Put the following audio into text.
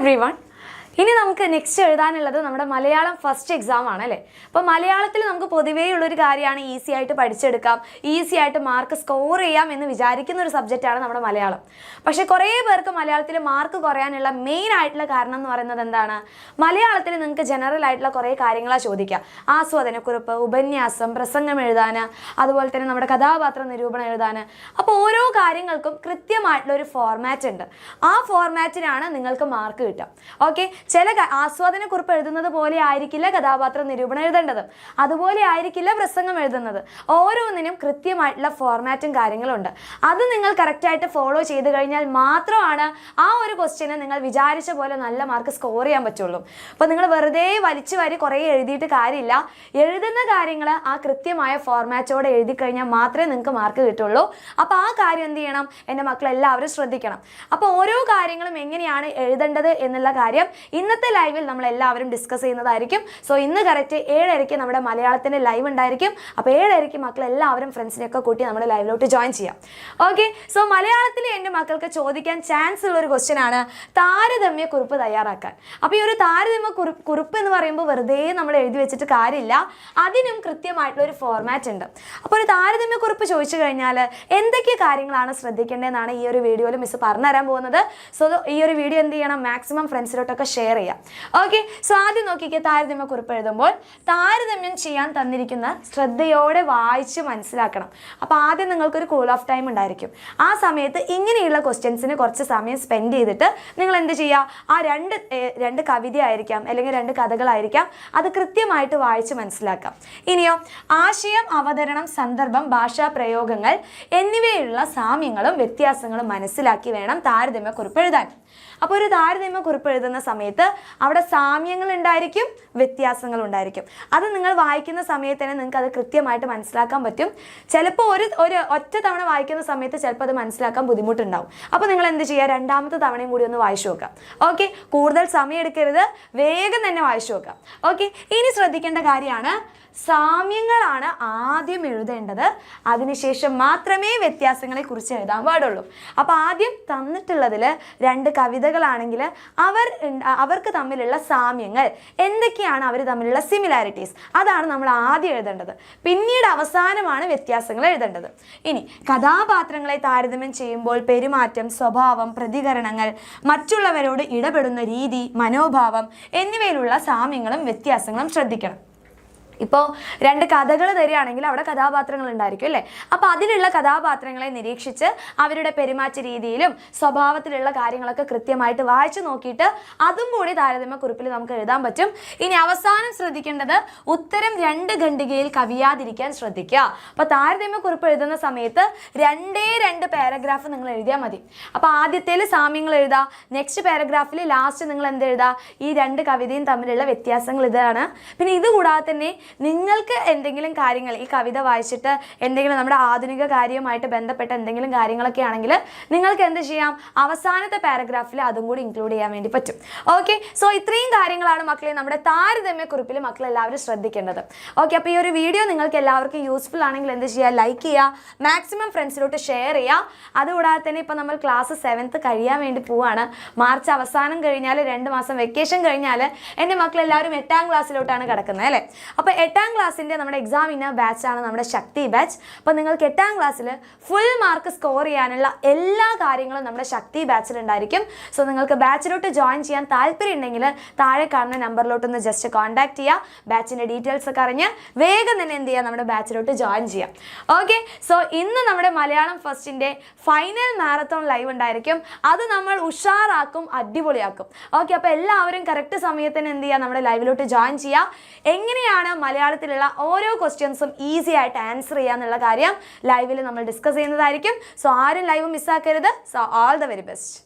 everyone. ഇനി നമുക്ക് next എഴുതാനുള്ളത് നമ്മുടെ മലയാളം ഫസ്റ്റ് എക്സാം ആണ് അല്ലേ. അപ്പോൾ മലയാളത്തിൽ നമുക്ക് പൊതുവേ ഉള്ളൊരു കാര്യമാണ് ഈസി ആയിട്ട് പഠിച്ചെടുക്കാം, ഈസി ആയിട്ട് മാർക്ക് സ്കോർ ചെയ്യാം എന്ന് വിചാരിക്കുന്ന ഒരു സബ്ജക്റ്റാണ് നമ്മുടെ മലയാളം. പക്ഷേ കുറേ പേർക്ക് മലയാളത്തിൽ മാർക്ക് കുറയാനുള്ള മെയിൻ ആയിട്ടുള്ള കാരണം എന്ന് പറയുന്നത് എന്താണ്? മലയാളത്തിൽ നിങ്ങൾക്ക് ജനറൽ ആയിട്ടുള്ള കുറേ കാര്യങ്ങളാണ് ചോദിക്കുക. ആസ്വാദനക്കുറിപ്പ്, ഉപന്യാസം, പ്രസംഗം എഴുതാൻ, അതുപോലെ തന്നെ നമ്മുടെ കഥാപാത്ര നിരൂപണം എഴുതാൻ. അപ്പോൾ ഓരോ കാര്യങ്ങൾക്കും കൃത്യമായിട്ടുള്ള ഒരു ഫോർമാറ്റ് ഉണ്ട്. ആ ഫോർമാറ്റിനാണ് നിങ്ങൾക്ക് മാർക്ക് കിട്ടുക. ഓക്കെ, ചില ആസ്വാദനക്കുറിപ്പ് എഴുതുന്നത് പോലെ ആയിരിക്കില്ല കഥാപാത്ര നിരൂപണം എഴുതേണ്ടത്, അതുപോലെ ആയിരിക്കില്ല പ്രസംഗം എഴുതുന്നത്. ഓരോന്നിനും കൃത്യമായിട്ടുള്ള ഫോർമാറ്റും കാര്യങ്ങളും ഉണ്ട്. അത് നിങ്ങൾ കറക്റ്റായിട്ട് ഫോളോ ചെയ്ത് കഴിഞ്ഞാൽ മാത്രമാണ് ആ ഒരു ക്വസ്റ്റ്യന് നിങ്ങൾ വിചാരിച്ച പോലെ നല്ല മാർക്ക് സ്കോർ ചെയ്യാൻ പറ്റുള്ളൂ. അപ്പോൾ നിങ്ങൾ വെറുതെ വലിച്ചു വാരി കുറേ എഴുതിയിട്ട് കാര്യമില്ല. എഴുതുന്ന കാര്യങ്ങൾ ആ കൃത്യമായ ഫോർമാറ്റോടെ എഴുതി കഴിഞ്ഞാൽ മാത്രമേ നിങ്ങൾക്ക് മാർക്ക് കിട്ടുള്ളൂ. അപ്പോൾ ആ കാര്യം എന്ത് ചെയ്യണം? എൻ്റെ മക്കളെല്ലാവരും ശ്രദ്ധിക്കണം. അപ്പോൾ ഓരോ കാര്യങ്ങളും എങ്ങനെയാണ് എഴുതേണ്ടത് എന്നുള്ള കാര്യം ഇന്നത്തെ ലൈവിൽ നമ്മൾ എല്ലാവരും ഡിസ്കസ് ചെയ്യുന്നതായിരിക്കും. സോ ഇന്ന് കറക്റ്റ് 7:30 നമ്മുടെ മലയാളത്തിൻ്റെ ലൈവ് ഉണ്ടായിരിക്കും. അപ്പോൾ 7:30 മക്കളെല്ലാവരും ഫ്രണ്ട്സിനെയൊക്കെ കൂട്ടി നമ്മുടെ ലൈവിലോട്ട് ജോയിൻ ചെയ്യാം. ഓക്കെ, സോ മലയാളത്തിൽ എൻ്റെ മക്കൾക്ക് ചോദിക്കാൻ ചാൻസ് ഉള്ള ഒരു ക്വസ്റ്റ്യൻ ആണ് താരതമ്യ കുറിപ്പ് തയ്യാറാക്കാൻ. അപ്പോൾ ഈ ഒരു താരതമ്യ കുറിപ്പ് എന്ന് പറയുമ്പോൾ വെറുതെ നമ്മൾ എഴുതി വെച്ചിട്ട് കാര്യമില്ല, അതിനും കൃത്യമായിട്ടുള്ള ഒരു ഫോർമാറ്റ് ഉണ്ട്. അപ്പോൾ ഒരു താരതമ്യ കുറിപ്പ് ചോദിച്ചു കഴിഞ്ഞാൽ എന്തൊക്കെ കാര്യങ്ങളാണ് ശ്രദ്ധിക്കേണ്ടതെന്നാണ് ഈ ഒരു വീഡിയോയിൽ മിസ് പറഞ്ഞുതരാൻ പോകുന്നത്. സോ ഈ ഒരു വീഡിയോ എന്ത് ചെയ്യണം? മാക്സിമം ഫ്രണ്ട്സിലോട്ടൊക്കെ ഷെയർ ചെയ്യാം. ഓക്കെ, സോ ആദ്യം നോക്കിക്കേ, താരതമ്യ കുറിപ്പ് എഴുതുമ്പോൾ താരതമ്യം ചെയ്യാൻ തന്നിരിക്കുന്ന ശ്രദ്ധയോടെ വായിച്ച് മനസ്സിലാക്കണം. അപ്പോൾ ആദ്യം നിങ്ങൾക്കൊരു കൂൾ ഓഫ് ടൈം ഉണ്ടായിരിക്കും. ആ സമയത്ത് ഇങ്ങനെയുള്ള ക്വസ്റ്റ്യൻസിന് കുറച്ച് സമയം സ്പെൻഡ് ചെയ്തിട്ട് നിങ്ങൾ എന്ത് ചെയ്യുക? ആ രണ്ട് കവിത ആയിരിക്കാം, അല്ലെങ്കിൽ 2 കഥകളായിരിക്കാം, അത് കൃത്യമായിട്ട് വായിച്ച് മനസ്സിലാക്കാം. ഇനിയോ ആശയം, അവതരണം, സന്ദർഭം, ഭാഷാ പ്രയോഗങ്ങൾ എന്നിവയുള്ള സാമ്യങ്ങളും വ്യത്യാസങ്ങളും മനസ്സിലാക്കി വേണം താരതമ്യ കുറിപ്പ് എഴുതാൻ. അപ്പോൾ ഒരു താരതമ്യ കുറിപ്പ് എഴുതുന്ന സമയത്ത് അവിടെ സാമ്യങ്ങൾ ഉണ്ടായിരിക്കും, വ്യത്യാസങ്ങൾ ഉണ്ടായിരിക്കും. അത് നിങ്ങൾ വായിക്കുന്ന സമയത്ത് തന്നെ നിങ്ങൾക്ക് അത് കൃത്യമായിട്ട് മനസ്സിലാക്കാൻ പറ്റും. ചിലപ്പോൾ ഒരു ഒറ്റ തവണ വായിക്കുന്ന സമയത്ത് ചിലപ്പോൾ അത് മനസ്സിലാക്കാൻ ബുദ്ധിമുട്ടുണ്ടാവും. അപ്പോൾ നിങ്ങൾ എന്ത് ചെയ്യുക? 2ാമത്തെ തവണയും കൂടി ഒന്ന് വായിച്ചു നോക്കാം. ഓക്കെ, കൂടുതൽ സമയം എടുക്കരുത്, വേഗം തന്നെ വായിച്ചു നോക്കാം. ഓക്കെ, ഇനി ശ്രദ്ധിക്കേണ്ട കാര്യമാണ് സാമ്യങ്ങളാണ് ആദ്യം എഴുതേണ്ടത്, അതിനുശേഷം മാത്രമേ വ്യത്യാസങ്ങളെ കുറിച്ച് എഴുതാൻ പാടുള്ളൂ. അപ്പോൾ ആദ്യം തന്നിട്ടുള്ളതിൽ 2 കവിതകളാണെങ്കിൽ അവർക്ക് തമ്മിലുള്ള സാമ്യങ്ങൾ എന്തൊക്കെയാണ്, അവർ തമ്മിലുള്ള സിമിലാരിറ്റീസ്, അതാണ് നമ്മൾ ആദ്യം എഴുതേണ്ടത്. പിന്നീട് അവസാനമാണ് വ്യത്യാസങ്ങൾ എഴുതേണ്ടത്. ഇനി കഥാപാത്രങ്ങളെ താരതമ്യം ചെയ്യുമ്പോൾ പെരുമാറ്റം, സ്വഭാവം, പ്രതികരണങ്ങൾ, മറ്റുള്ളവരോട് ഇടപെടുന്ന രീതി, മനോഭാവം എന്നിവയിലുള്ള സാമ്യങ്ങളും വ്യത്യാസങ്ങളും ശ്രദ്ധിക്കണം. ഇപ്പോൾ 2 കഥകൾ തരികയാണെങ്കിൽ അവിടെ കഥാപാത്രങ്ങൾ ഉണ്ടായിരിക്കും അല്ലേ. അപ്പോൾ അതിലുള്ള കഥാപാത്രങ്ങളെ നിരീക്ഷിച്ച് അവരുടെ പെരുമാറ്റ രീതിയിലും സ്വഭാവത്തിലുള്ള കാര്യങ്ങളൊക്കെ കൃത്യമായിട്ട് വായിച്ചു നോക്കിയിട്ട് അതും കൂടി താരതമ്യ കുറിപ്പിൽ നമുക്ക് എഴുതാൻ പറ്റും. ഇനി അവസാനം ശ്രദ്ധിക്കേണ്ടത് ഉത്തരം 2 ഖണ്ഡികയിൽ കവിയാതിരിക്കാൻ ശ്രദ്ധിക്കുക. അപ്പോൾ താരതമ്യ കുറിപ്പ് എഴുതുന്ന സമയത്ത് 2 പാരഗ്രാഫ് നിങ്ങൾ എഴുതിയാൽ മതി. അപ്പോൾ ആദ്യത്തേൽ സാമ്യങ്ങൾ എഴുതുക, നെക്സ്റ്റ് പാരഗ്രാഫിൽ ലാസ്റ്റ് നിങ്ങൾ എന്ത് എഴുതുക? ഈ 2 കവിതയും തമ്മിലുള്ള വ്യത്യാസങ്ങൾ ഇതാണ്. പിന്നെ ഇതുകൂടാതെ തന്നെ നിങ്ങൾക്ക് എന്തെങ്കിലും കാര്യങ്ങൾ ഈ കവിത വായിച്ചിട്ട് എന്തെങ്കിലും നമ്മുടെ ആധുനിക കാര്യവുമായിട്ട് ബന്ധപ്പെട്ട എന്തെങ്കിലും കാര്യങ്ങളൊക്കെ ആണെങ്കിൽ നിങ്ങൾക്ക് എന്ത് ചെയ്യാം? അവസാനത്തെ പാരഗ്രാഫിൽ അതും കൂടി ഇൻക്ലൂഡ് ചെയ്യാൻ വേണ്ടി പറ്റും. ഓക്കെ, സോ ഇത്രയും കാര്യങ്ങളാണ് മക്കളെ നമ്മുടെ താരതമ്യ കുറിപ്പിൽ മക്കളെല്ലാവരും ശ്രദ്ധിക്കേണ്ടത്. ഓക്കെ, അപ്പോൾ ഈ ഒരു വീഡിയോ നിങ്ങൾക്ക് എല്ലാവർക്കും യൂസ്ഫുൾ ആണെങ്കിൽ എന്ത് ചെയ്യുക? ലൈക്ക് ചെയ്യുക, മാക്സിമം ഫ്രണ്ട്സിലോട്ട് ഷെയർ ചെയ്യുക. അതുകൂടാതെ തന്നെ ഇപ്പോൾ നമ്മൾ ക്ലാസ് 7th കഴിയാൻ വേണ്ടി പോവാണ്. മാർച്ച് അവസാനം കഴിഞ്ഞാൽ 2 മാസം വെക്കേഷൻ കഴിഞ്ഞാൽ എൻ്റെ മക്കളെല്ലാവരും 8ാം ക്ലാസ്സിലോട്ടാണ് കിടക്കുന്നത് അല്ലേ. അപ്പോൾ 8ാം ക്ലാസ്സിൻ്റെ നമ്മുടെ എക്സാമിന് ബാച്ചാണ് നമ്മുടെ ശക്തി ബാച്ച്. അപ്പോൾ നിങ്ങൾക്ക് 8ാം ക്ലാസ്സിൽ ഫുൾ മാർക്ക് സ്കോർ ചെയ്യാനുള്ള എല്ലാ കാര്യങ്ങളും നമ്മുടെ ശക്തി ബാച്ചിലുണ്ടായിരിക്കും. സോ നിങ്ങൾക്ക് ബാച്ചിലോട്ട് ജോയിൻ ചെയ്യാൻ താല്പര്യം ഉണ്ടെങ്കിൽ താഴെ കാണുന്ന നമ്പറിലോട്ടൊന്ന് ജസ്റ്റ് കോൺടാക്ട് ചെയ്യുക. ബാച്ചിൻ്റെ ഡീറ്റെയിൽസ് ഒക്കെ അറിഞ്ഞ് വേഗം തന്നെ എന്ത് ചെയ്യുക? നമ്മുടെ ബാച്ചിലോട്ട് ജോയിൻ ചെയ്യാം. ഓക്കെ, സോ ഇന്ന് നമ്മുടെ മലയാളം ഫസ്റ്റിൻ്റെ ഫൈനൽ മാരത്തോൺ ലൈവ് ഉണ്ടായിരിക്കും. അത് നമ്മൾ ഉഷാറാക്കും, അടിപൊളിയാക്കും. ഓക്കെ, അപ്പോൾ എല്ലാവരും കറക്റ്റ് സമയത്തിന് എന്ത് ചെയ്യുക? നമ്മുടെ ലൈവിലോട്ട് ജോയിൻ ചെയ്യുക. എങ്ങനെയാണ് മലയാളത്തിലുള്ള ഓരോ ക്വസ്റ്റ്യൻസും ഈസി ആയിട്ട് ആൻസർ ചെയ്യാന്നുള്ള കാര്യം ലൈവിൽ നമ്മൾ ഡിസ്കസ് ചെയ്യുന്നതായിരിക്കും. സോ ആരും ലൈവ് മിസ്സാക്കരുത്. So all the very best.